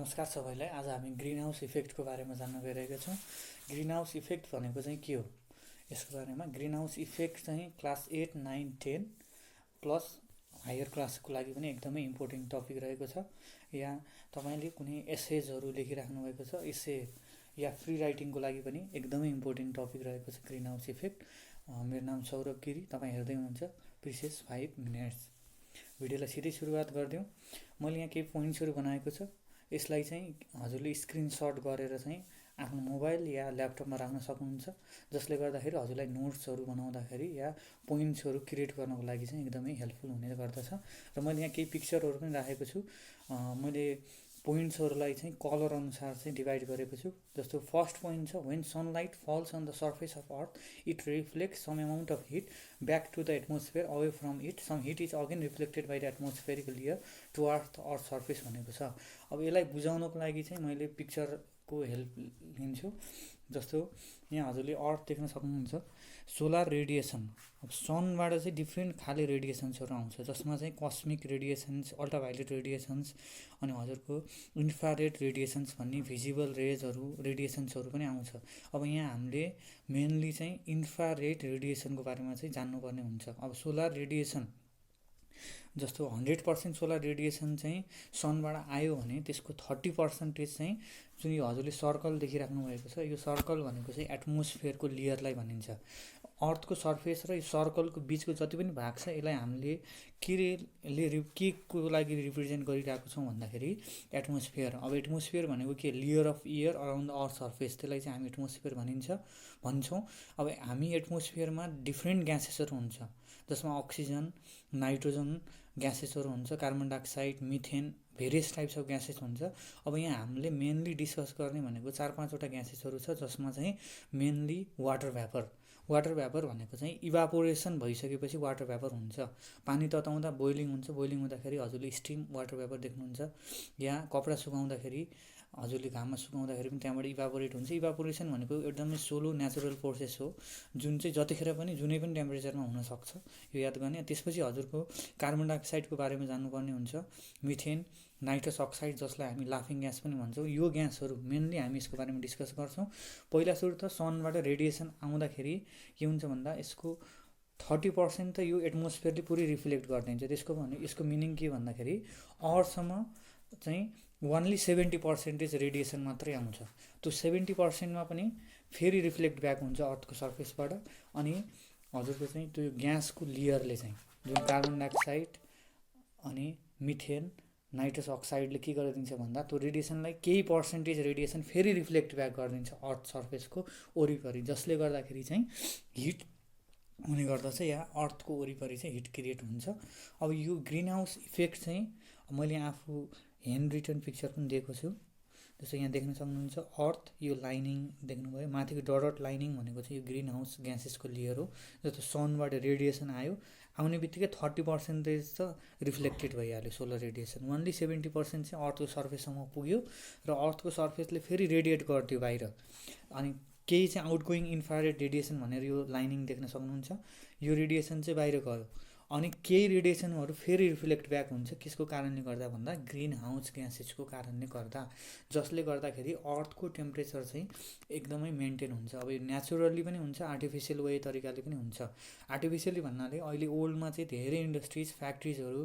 नमस्कार सबैलाई। आज हामी ग्रीन हाउस इफेक्टको बारेमा जान्न गइरहेका छौँ। ग्रीन हाउस इफेक्ट भनेको चाहिँ के हो, यसको बारेमा। ग्रीन हाउस इफेक्ट चाहिँ क्लास 8, 9, 10 प्लस हायर क्लासको लागि पनि एकदमै इम्पोर्टेन्ट टपिक रहेको छ। या तपाईँले कुनै एसेजहरू लेखिराख्नु भएको छ, एसे या फ्री राइटिङको लागि पनि एकदमै इम्पोर्टेन्ट टपिक रहेको छ ग्रीन हाउस इफेक्ट। मेरो नाम सौरभ गिरी, तपाईँ हेर्दै हुनुहुन्छ प्रिसियस 5 मिनट्स। भिडियोलाई सिधै सुरुवात गरिदिउँ। मैले यहाँ केही पोइन्ट्सहरू बनाएको छ। यसलाई चाहिँ हजुरले स्क्रिनसट गरेर चाहिँ आफ्नो मोबाइल या ल्यापटपमा राख्न सक्नुहुन्छ, जसले गर्दाखेरि हजुरलाई नोट्सहरू बनाउँदाखेरि या पोइन्ट्सहरू क्रिएट गर्नको लागि चाहिँ एकदमै हेल्पफुल हुने गर्दछ। र मैले यहाँ केही पिक्चरहरू पनि राखेको छु। मैले पोइन्ट्सहरूलाई चाहिँ कलर अनुसार चाहिँ डिभाइड गरेको छु। जस्तो फर्स्ट पोइन्ट छ, when sunlight falls on the surface of earth it reflects some amount of heat back to the atmosphere away from it, some heat is again reflected by the atmospheric layer to earth surface भनेको छ। अब यसलाई बुझाउनको लागि चाहिँ मैले पिक्चरको help लिन्छु। जस्तो यहाँ हजुरले अर्थ देख्न सक्नुहुन्छ, सोलर रेडिएसन। अब सनबाट चाहिँ डिफ्रेन्ट खाले रेडिएसन्सहरू आउँछ, जसमा चाहिँ कस्मिक रेडिएसन्स, अल्ट्राभायोलेट रेडिएसन्स, अनि हजुरको इन्फ्रारेड रेडिएसन्स भन्ने भिजिबल रेजहरू रेडिएसन्सहरू पनि आउँछ। अब यहाँ हामीले मेनली चाहिँ इन्फ्रारेड रेडिएसनको बारेमा चाहिँ जान्नुपर्ने हुन्छ। अब सोलर रेडिएसन जस्तो 100% सोलर रेडिएसन चाहिँ सनबाट आयो भने त्यसको 30% चाहिँ जुन यो हजुरले सर्कल देखिराख्नु भएको छ, यो सर्कल भनेको चाहिँ एटमोस्फियरको लेयरलाई भनिन्छ। अर्थको सर्फेस र यो सर्कलको बिचको जति पनि भाग छ, यसलाई हामीले के को लागि रिप्रेजेन्ट गरिरहेको छौँ भन्दाखेरि एटमोस्फियर। अब एटमोस्फियर भनेको के, layer of air around the earth surface, त्यसलाई चाहिँ हामी एटमोस्फियर भन्छौँ। अब हामी एटमोस्फियरमा डिफ्रेन्ट ग्यासेसहरू हुन्छ, जसमा अक्सिजन, नाइट्रोजन ग्यासेसहरू हुन्छ, carbon dioxide, methane, various types of gases हुन्छ। अब यहाँ हामीले मेनली डिस्कस गर्ने भनेको 4-5वटा ग्यासेसहरू छ, जसमा चाहिँ मेनली वाटर भ्यापर भनेको चाहिँ इभापोरेसन भइसकेपछि वाटर भ्यापर हुन्छ। पानी तताउँदा बोइलिङ हुन्छ, बोइलिङ हुँदाखेरि हजुरले स्टिम वाटर भ्यापर देख्नुहुन्छ। या कपडा सुकाउँदाखेरि हजुरले घाममा सुकाउँदाखेरि पनि त्यहाँबाट इभापोरेट हुन्छ। इभापोरेसन भनेको एकदमै स्लो नेचुरल प्रोसेस हो, जुन चाहिँ जतिखेर पनि जुनै पनि टेम्परेचरमा हुनसक्छ, यो याद गर्ने। त्यसपछि हजुरको कार्बन डाइअक्साइडको बारेमा जान्नुपर्ने हुन्छ, मिथेन, नाइट्रस अक्साइड, जसलाई हामी लाफिङ ग्यास पनि भन्छौँ। यो ग्यासहरू मेनली हामी यसको बारेमा डिस्कस गर्छौँ। पहिला सुरु त सनबाट रेडिएसन आउँदाखेरि के हुन्छ भन्दा यसको 30% त यो एटमोस्फियरले पुरै रिफ्लेक्ट गरिदिन्छ। यसको मिनिङ के भन्दाखेरि अर्थसम्म चाहिँ ओन्ली 70% रेडिएसन मात्रै आउँछ। त्यो 70%मा पनि फेरि रिफ्लेक्ट ब्याक हुन्छ अर्थको सर्फेसबाट। अनि हजुरको चाहिँ त्यो ग्यासको लेयरले चाहिँ जुन कार्बन डाइअक्साइड अनि मिथेन, नाइट्रस अक्साइडले के गरिदिन्छ भन्दा त्यो रेडिएसनलाई केही पर्सेन्टेज रेडिएसन फेरि रिफ्लेक्ट ब्याक गरिदिन्छ अर्थ सर्फेसको वरिपरि, जसले गर्दाखेरि चाहिँ हिट हुने गर्दछ या अर्थको वरिपरि चाहिँ हिट क्रिएट हुन्छ। अब यो ग्रिन हाउस इफेक्ट चाहिँ मैले आफू ह्यान्ड रिटन पिक्चर पनि दिएको छु। जस्तो यहाँ देख्न सक्नुहुन्छ अर्थ, यो लाइनिङ देख्नुभयो, माथिको डट लाइनिङ भनेको चाहिँ यो ग्रिन हाउस ग्यासेसको लेयर हो। जस्तो सनबाट रेडिएसन आउने बित्तिकै 30% त रिफ्लेक्टेड भइहाल्यो सोलर रेडिएसन, ओन्ली 70% चाहिँ अर्थको सर्फेससम्म पुग्यो र अर्थको सर्फेसले फेरि रेडिएट गरिदियो बाहिर। अनि केही चाहिँ आउटगोइङ इन्फ्रारेड रेडिएसन भनेर यो लाइनिङ देख्न सक्नुहुन्छ, यो रेडिएसन चाहिँ बाहिर गयो। अनि केही रेडिएसनहरू फेरि रिफ्लेक्ट ब्याक हुन्छ, किसको कारणले गर्दा भन्दा ग्रिन हाउस ग्यासेसको कारणले गर्दा, जसले गर्दाखेरि अर्थको टेम्परेचर चाहिँ एकदमै मेन्टेन हुन्छ। अब यो नेचुरली पनि हुन्छ, आर्टिफिसियल वे तरिकाले पनि हुन्छ। आर्टिफिसियली भन्नाले अहिले ओल्डमा चाहिँ धेरै इन्डस्ट्रिज, फ्याक्ट्रिजहरू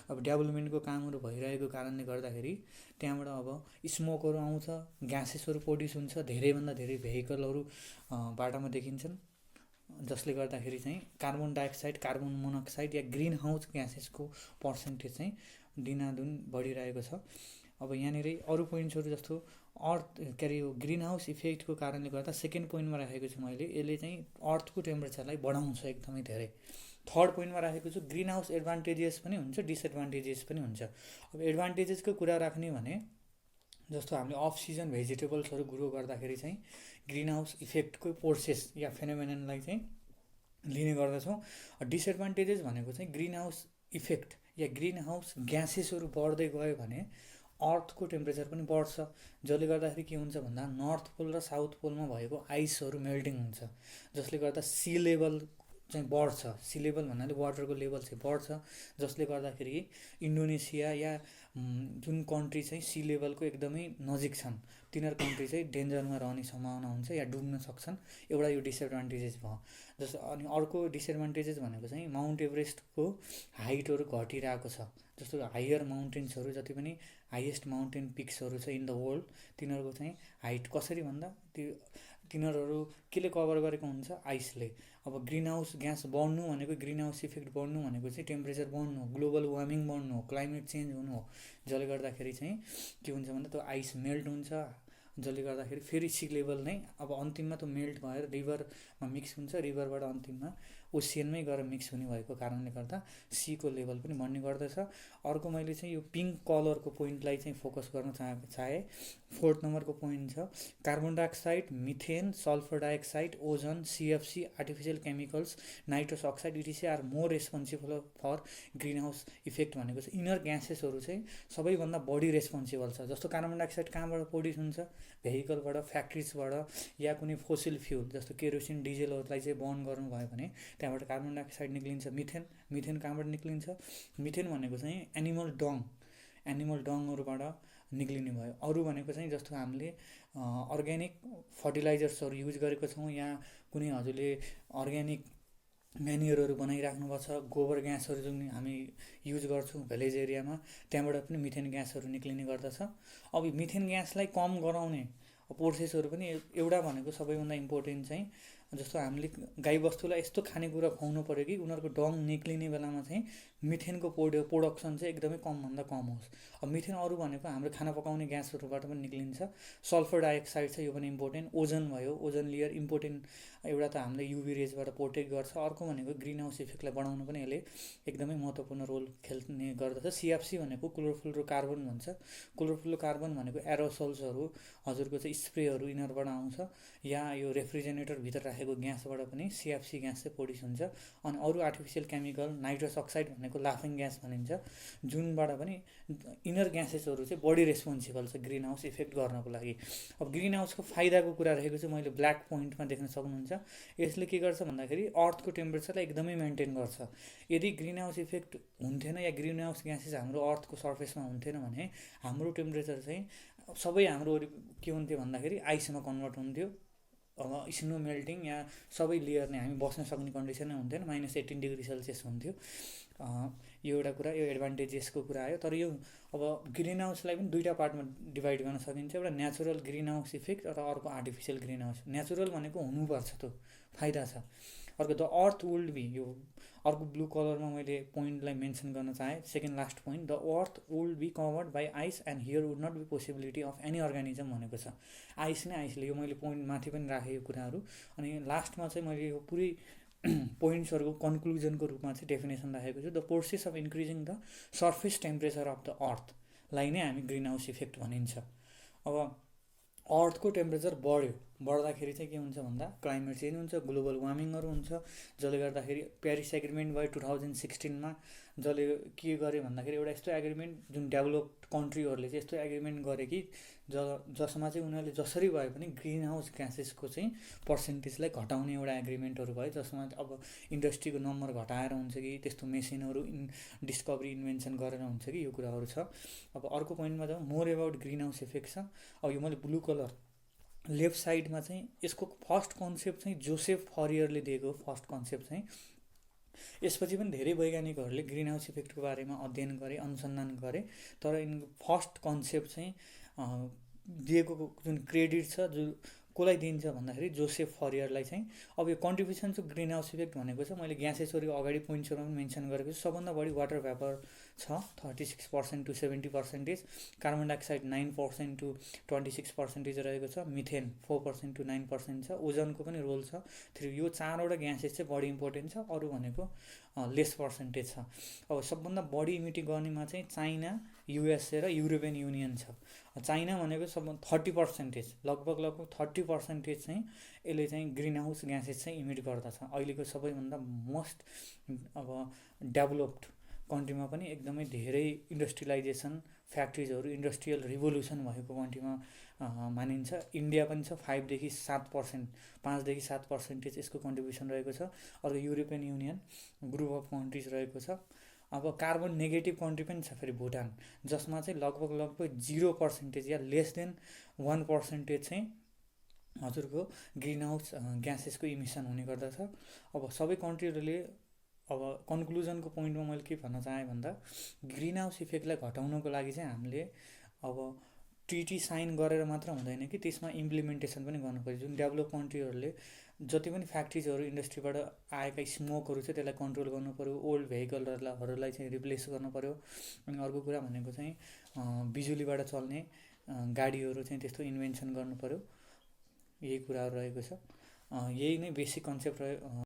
अब डेभलपमेन्टको कामहरू भइरहेको कारणले गर्दाखेरि त्यहाँबाट अब स्मोकहरू आउँछ, ग्यासेसहरू प्रड्युस हुन्छ, धेरैभन्दा धेरै भेहिकलहरू बाटोमा देखिन्छन्, जसले गर्दाखेरि चाहिँ कार्बन डाइअक्साइड, कार्बन मोनोक्साइड या ग्रिन हाउस ग्यासेसको पर्सेन्टेज चाहिँ दिनादिन बढिरहेको छ। अब यहाँनिर अरू पोइन्ट्सहरू जस्तो यो ग्रिन हाउस इफेक्टको कारणले गर्दा सेकेन्ड पोइन्टमा राखेको छु मैले, यसले चाहिँ अर्थको टेम्परेचरलाई बढाउँछ एकदमै धेरै। थर्ड पोइन्टमा राखेको छु ग्रिन हाउस एडभान्टेजेस पनि हुन्छ, डिसएडभान्टेजेस पनि हुन्छ। अब एडभान्टेजेसको कुरा राख्ने भने जस्तो हामीले अफ सिजन भेजिटेबल्सहरू ग्रो गर्दाखेरि चाहिँ ग्रिन हाउस इफेक्टको प्रोसेस या फेनोमेननलाई चाहिँ लिने गर्दछौँ। डिसएडभान्टेजेस भनेको चाहिँ ग्रिन हाउस इफेक्ट या ग्रिन हाउस ग्यासेसहरू बढ्दै गयो भने अर्थको टेम्परेचर पनि बढ्छ, जसले गर्दाखेरि के हुन्छ भन्दा नर्थ पोल र साउथ पोलमा भएको आइसहरू मेल्टिङ हुन्छ, जसले गर्दा सी लेभल चाहिँ बढ्छ। सी लेभल भन्नाले वाटरको लेभल चाहिँ बढ्छ, जसले गर्दाखेरि इन्डोनेसिया या जुन कन्ट्री चाहिँ सी लेभलको एकदमै नजिक छन् तिनीहरू कन्ट्री चाहिँ डेन्जरमा रहने सम्भावना हुन्छ या डुब्न सक्छन्। एउटा यो डिसएडभान्टेजेस भयो। जस्तो अनि अर्को डिसएडभान्टेजेस भनेको चाहिँ माउन्ट एभरेस्टको हाइटहरू घटिरहेको छ। जस्तो हायर माउन्टेन्सहरू जति पनि हाइएस्ट माउन्टेन पिक्सहरू छ इन द वर्ल्ड, तिनीहरूको चाहिँ हाइट कसरी भन्दा तिनीहरू केले कभर गरेको हुन्छ? आइसले। अब ग्रिन हाउस ग्यास बढ्नु भनेको, ग्रिन हाउस इफेक्ट बढ्नु भनेको चाहिँ टेम्परेचर बढ्नु हो, ग्लोबल वार्मिङ बढ्नु हो, क्लाइमेट चेन्ज हुनु हो। जसले गर्दाखेरि चाहिँ के हुन्छ भन्दा त्यो आइस मेल्ट हुन्छ, जसले गर्दाखेरि फेरि सी लेभल नै अब अन्तिममा त्यो मेल्ट भएर रिभरमा मिक्स हुन्छ, रिभरबाट अन्तिममा ओसियनमै गएर मिक्स हुने भएको कारणले गर्दा सीको लेभल पनि बढ्ने गर्दछ। अर्को मैले चाहिँ यो पिङ्क कलरको पोइन्टलाई चाहिँ फोकस गर्न चाहे। 4th नम्बरको पोइन्ट छ carbon dioxide, methane, sulphur dioxide, ozone, CFC, artificial chemicals, nitrous oxide ETC are more responsible for green house effect भनेको चाहिँ इनर ग्यासेसहरू चाहिँ सबैभन्दा बढी रेस्पोन्सिबल छ। जस्तो कार्बन डाइअक्साइड कहाँबाट प्रड्युस हुन्छ? भेहिकलबाट, फ्याक्ट्रिजबाट या कुनै फोसिल फ्युल जस्तो केरोसिन, डिजेलहरूलाई चाहिँ बर्न गर्नुभयो भने त्यहाँबाट कार्बन डाइअक्साइड निक्लिन्छ। मिथेन कहाँबाट निक्लिन्छ? मिथेन भनेको चाहिँ एनिमल डङहरूबाट निक्लिने भयो। अरू भनेको चाहिँ जस्तो हामीले अर्ग्यानिक फर्टिलाइजर्सहरू युज गरेको छौँ या कुनै हजुरले अर्ग्यानिक म्यान्युरहरू बनाइराख्नु भएको छ, गोबर ग्यासहरू जुन हामी युज गर्छौँ भिलेज एरियामा, त्यहाँबाट पनि मिथेन ग्यासहरू निक्लिने गर्दछ। अब मिथेन ग्यासलाई कम गराउने प्रोसेसहरू पनि एउटा भनेको सबैभन्दा इम्पोर्टेन्ट चाहिँ जस्तो हामीले गाईबस्तुलाई यस्तो खानेकुरा खुवाउनु पऱ्यो कि उनीहरूको डङ निक्लिने बेलामा चाहिँ मिथेनको प्रोडक्सन चाहिँ एकदमै कमभन्दा कम होस्। अब मिथेन अरू भनेको हाम्रो खाना पकाउने ग्यासहरूबाट पनि निक्लिन्छ। सल्फर डाइअक्साइड छ, यो पनि इम्पोर्टेन्ट। ओजन भयो, ओजन लेयर इम्पोर्टेन्ट, एउटा त हामीले युभी रेजबाट प्रोटेक्ट गर्छ। अर्को भनेको ग्रिन हाउस इफेक्टलाई बढाउनु पनि यसले एकदमै महत्त्वपूर्ण रोल खेल्ने गर्दछ। सिएफसी भनेको क्लोरोफ्लोरोकार्बन भन्छ। क्लोरोफ्लोरोकार्बन भनेको एरोसोल्सहरू हजुरको चाहिँ स्प्रेहरू यिनीहरूबाट आउँछ या यो रेफ्रिजरेटरभित्र राखेको ग्यासबाट पनि सिएफसी ग्यास चाहिँ प्रड्युस हुन्छ। अनि अरू आर्टिफिसियल केमिकल, नाइट्रस अक्साइड भनेको लाफिङ ग्यास भनिन्छ, जुनबाट पनि इनर ग्यासेसहरू चाहिँ बढी रेस्पोन्सिबल छ ग्रिन हाउस इफेक्ट गर्नको लागि। अब ग्रिन हाउसको फाइदाको कुरा रहेको चाहिँ मैले ब्ल्याक पोइन्टमा देख्न सक्नुहुन्छ। यसले के गर्छ भन्दाखेरि अर्थको टेम्परेचरलाई एकदमै मेन्टेन गर्छ। यदि ग्रिन हाउस इफेक्ट हुन्थेन या ग्रिन हाउस ग्यासेस हाम्रो अर्थको सर्फेसमा हुन्थेन भने हाम्रो टेम्परेचर चाहिँ सबै हाम्रो के हुन्थ्यो भन्दाखेरि आइसमा कन्भर्ट हुन्थ्यो। अब स्नो मेल्टिङ या सबै लेयर नै हामी बस्न सक्ने कन्डिसन नै हुन्थेन, -18 डिग्री सेल्सियस हुन्थ्यो। यो एउटा कुरा, यो एडभान्टेजेसको कुरा आयो। तर यो अब ग्रिन हाउसलाई पनि दुईवटा पार्टमा डिभाइड गर्न सकिन्छ। एउटा नेचुरल ग्रिन हाउस इफेक्ट र अर्को आर्टिफिसियल ग्रिन हाउस। नेचुरल भनेको हुनुपर्छ, त्यो फाइदा छ। अर्को द अर्थ वुल्ड बी, यो अर्को ब्लू कलरमा मैले पोइन्टलाई मेन्सन गर्न चाहेँ, second last point, the earth would be covered by ice and here would not be possibility of any organism भनेको छ। आइस नै आइसले, यो मैले पोइन्ट माथि पनि राखेँ यो कुराहरू। अनि लास्टमा चाहिँ मैले यो पुरै पोइन्ट्सहरूको कन्क्लुजनको रूपमा चाहिँ डेफिनेसन राखेको छु। The process of increasing the surface temperature of the अर्थलाई नै हामी ग्रिन हाउस इफेक्ट भनिन्छ। अब अर्थको टेम्परेचर बढ्दाखेरि चाहिँ के हुन्छ भन्दा क्लाइमेट चेन्ज हुन्छ, ग्लोबल वार्मिङहरू हुन्छ। जसले गर्दाखेरि प्यारिस एग्रिमेन्ट भयो 2016मा, जसले के गर्यो भन्दाखेरि एउटा यस्तो एग्रिमेन्ट जुन डेभलप्ड कन्ट्रीहरूले चाहिँ यस्तो एग्रिमेन्ट गरे कि जसमा चाहिँ उनीहरूले जसरी भए पनि ग्रिन हाउस ग्यासेसको चाहिँ पर्सेन्टेजलाई घटाउने एउटा एग्रिमेन्टहरू भयो। जसमा अब इन्डस्ट्रीको नम्बर घटाएर हुन्छ कि त्यस्तो मेसिनहरू डिस्कभरी इन्भेन्सन गरेर हुन्छ कि यो कुराहरू छ। अब अर्को पोइन्टमा जाउँ, more about green house effect छ। अब यो मैले ब्लू कलर लेफ्ट साइडमा चाहिँ यसको फर्स्ट कन्सेप्ट चाहिँ जोसेफ फरियरले दिएको फर्स्ट कन्सेप्ट चाहिँ। यसपछि पनि धेरै वैज्ञानिकहरूले ग्रिन हाउस इफेक्टको बारेमा अध्ययन गरे, अनुसन्धान गरे। तर यिनको फर्स्ट कन्सेप्ट चाहिँ दिएको जुन क्रेडिट छ जो कसलाई दिन्छ भन्दाखेरि जोसेफ फरियरलाई चाहिँ। अब यो contribution to green house effect भनेको चाहिँ मैले ग्यासेसहरू अगाडि पोइन्ट्सहरूमा पनि मेन्सन गरेको छु। सबभन्दा बढी वाटर भेपर छ 36% to 70%, कार्बन डाइअक्साइड 9% to 26% रहेको छ, मिथेन 4% to 9% छ, ओजनको पनि रोल छ 3। यो चारवटा ग्यासेस चाहिँ बढी इम्पोर्टेन्ट छ, अरू भनेको लेस पर्सेन्टेज छ। अब सबभन्दा बढी इमिट गर्नेमा चाहिँ चाइना, युएसए र युरोपियन युनियन छ। चाइना भनेको सब 30%, लगभग 30% चाहिँ यसले चाहिँ ग्रिन हाउस ग्यासेस चाहिँ इमिट गर्दछ। अहिलेको सबैभन्दा मोस्ट अब डेभलप्ड कन्ट्रीमा पनि एकदमै धेरै इन्डस्ट्रियलाइजेसन फ्याक्ट्रिजहरू इन्डस्ट्रियल रिभोल्युसन भएको कन्ट्रीमा मानिन्छ। इन्डिया पनि छ 5% यसको कन्ट्रिब्युसन रहेको छ। अर्को European union group of countries रहेको छ। अब कार्बन नेगेटिभ कन्ट्री पनि छ फेरि भुटान, जसमा चाहिँ लगभग 0% या लेस देन 1% चाहिँ हजुरको ग्रिन हाउस ग्यासेसको इमिसन हुने गर्दछ। अब सबै कन्ट्रीहरूले अब कन्क्लुजनको पोइन्टमा मैले के भन्न चाहेँ भन्दा ग्रिन हाउस इफेक्टलाई घटाउनको लागि चाहिँ हामीले अब ट्रिटी साइन गरेर मात्र हुँदैन कि त्यसमा इम्प्लिमेन्टेसन पनि गर्नु पर्यो। जुन डेभलप कन्ट्रीहरूले जति पनि फ्याक्ट्रिजहरू इन्डस्ट्रीबाट आएका स्मोकहरू छ त्यसलाई कन्ट्रोल गर्नु पऱ्यो, ओल्ड भेहिकलहरूलाई चाहिँ रिप्लेस गर्नु पऱ्यो। अनि अर्को कुरा भनेको चाहिँ बिजुलीबाट चल्ने गाडीहरू चाहिँ त्यस्तो इन्भेन्सन गर्नु पऱ्यो। यही कुराहरू रहेको छ। यही नै बेसिक कन्सेप्ट रह्यो।